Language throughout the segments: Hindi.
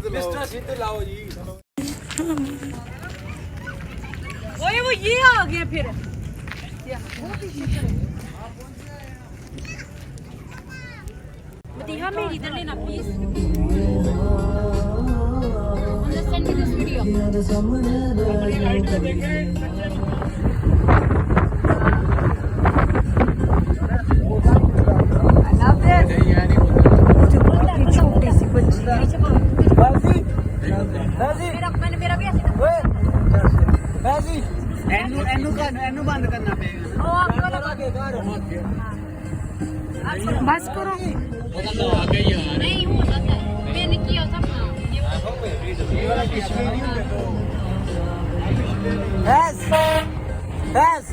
मिस्टर सिद्ध लाओ जी। ओए वो ये आ गया फिर। मदीहा मेरी इधर लेना प्लीज। Understand this video. अपनी लाइट पे देखें। छोटी सी बच्ची एनू बंद करना बस करो। नहीं हो सकता है, मैंने किया था बस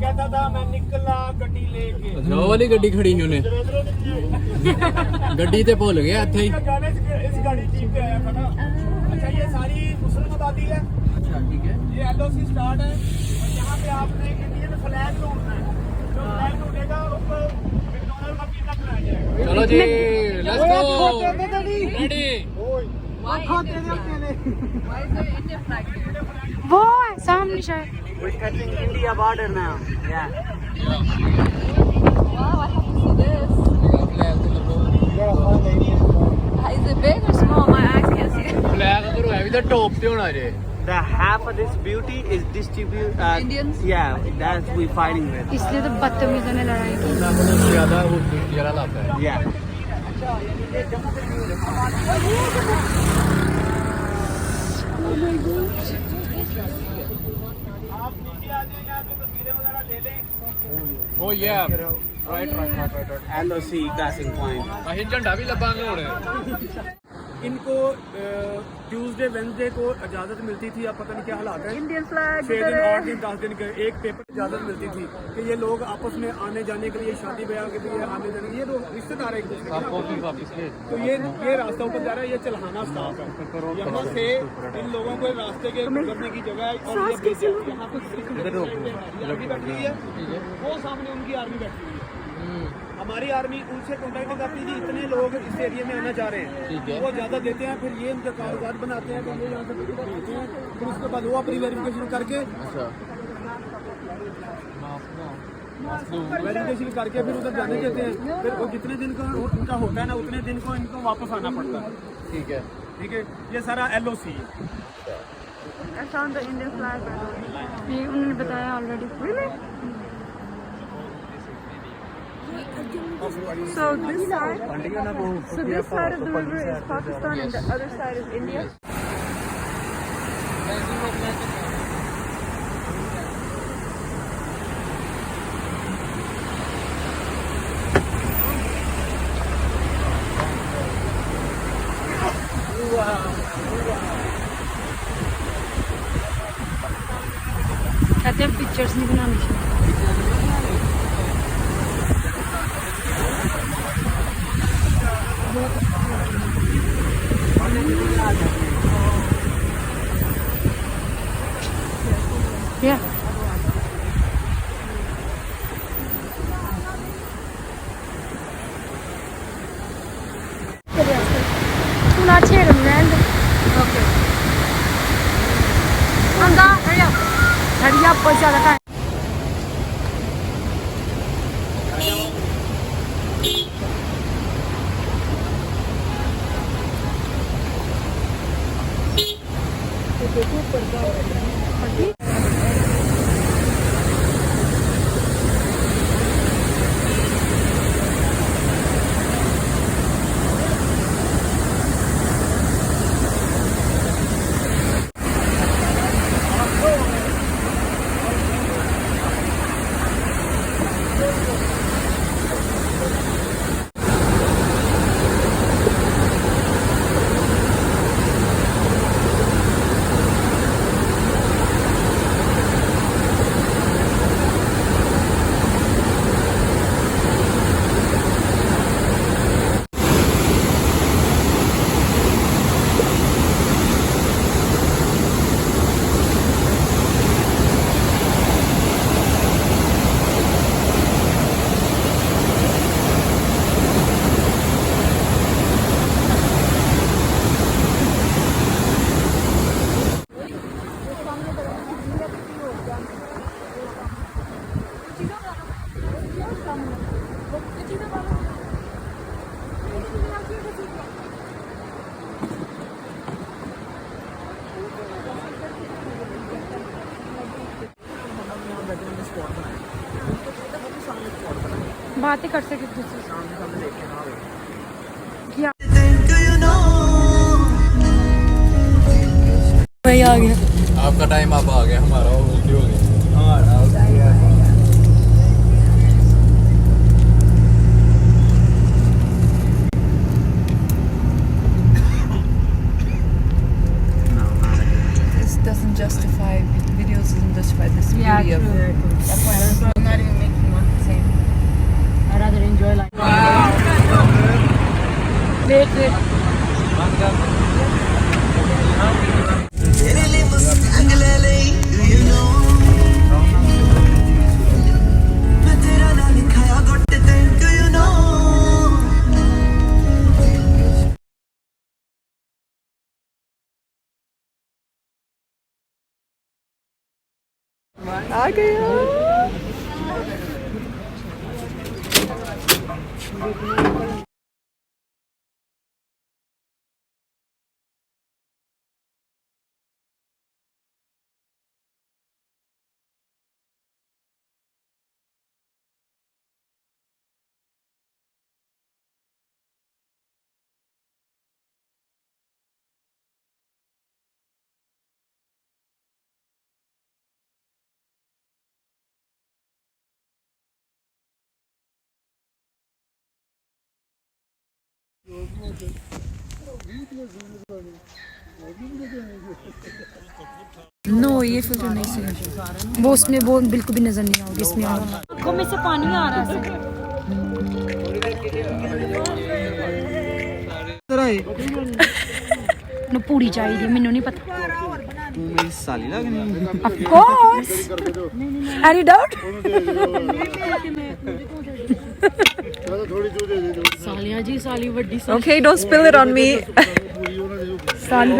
कहता था मैं निकला गड्डी लेके। अच्छा वो वाली गड्डी खड़ी नहीं उन्हें गड्डी ते भूल गया इत्थे ही। इस गाड़ी जीप पे आया था ना। अच्छा ये सारी मुस्लिम आबादी है। अच्छा ठीक है। ये एलओसी स्टार्ट है और यहाँ पे आपने इंडियन फ्लैग ढूंढना है। जो फ्लैग ढूंढेगा उसको मैकडॉनल्ड का पिज्जा खिलाया जाएगा। चलो जी लेट्स गो रेडी। वो है सामने शायद। We're touching India border now. Yeah. Wow, I have to see this. Is it big or small? My eyes can't see it. Flag अगर है भी तो टॉप पे होना जे। The half of this beauty is distribute. Indians? Yeah, that's we fighting with. इसलिए तो बदतमीजों ने लड़ाई की। ज्यादा वो जरा लाता है। Yeah. Oh my God. आप नीचे आ जाए यहाँ पे तस्वीरें वगैरह ले लें। Oh yeah. Right. LOC crossing point. ਅਸੀਂ ਝੰਡਾ ਵੀ ਲੱਭਾਂਗੇ ਹੁਣ। इनको ट्यूसडे वेंसडे को इजाज़त मिलती थी। अब पता नहीं क्या हालात है। Indian flag. 6 दिन 8 दिन 10 दिन के एक पेपर इजाज़त मिलती थी कि ये लोग आपस में आने जाने के लिए शादी ब्याह के लिए आने जाने ये लोग रिश्तेदार एक दूसरे के। वापस के तो ये रास्ता ऊपर जा रहा है। ये चलहाना स्टॉप है। यहाँ से इन लोगों को रास्ते के गुजरने की जगह है और ये यहाँ पे आर्मी बैठी हुई है। वो सामने उनकी आर्मी बैठी हुई है। हमारी आर्मी उनसे कॉन्टैक्ट करती थी। इतने लोग इस एरिया में आना चाह रहे हैं वो ज़्यादा देते हैं। फिर ये उनका कारोबार बनाते हैं। तो ये यहाँ से भेजते हैं। फिर उसके बाद वो अपनी वेरिफिकेशन करके वेरिफिकेशन करके फिर उधर जाने देते हैं। फिर वो जितने दिन का उनका होता है ना उतने दिन को इनको वापस आना पड़ता है। ठीक है। ये सारा LOC है। I found the Indian flag. ये उन्होंने बताया already. Really? So this side of the river is Pakistan and the other side is India. कहते हैं पिक्चर्स नहीं बनानी चाहिए। Yeah. तू ना छेड़ रैंड। ओके अंदा हरी up बहुत ज़्यादा टाइम। बातें कर सके दूसरे क्या भाई आ गया। आपका टाइम अब आ गया, हमारा उल्टी हो गया। This doesn't justify videos doesn't justify this beauty of that's why I'm not even making one the same. I'd rather enjoy life. Wait. आ गया। नो ये फिल्टर नहीं सही, वो उसमें वो बिल्कुल भी नजर नहीं आओगे इसमें। आंखों में से पानी आ रहा है। नो पूरी चाहिए मैनू नहीं पता। मेरी साली लगनी Of course. Any doubt? सालिया जी साली वड्डी Okay, don't spill it on me. साली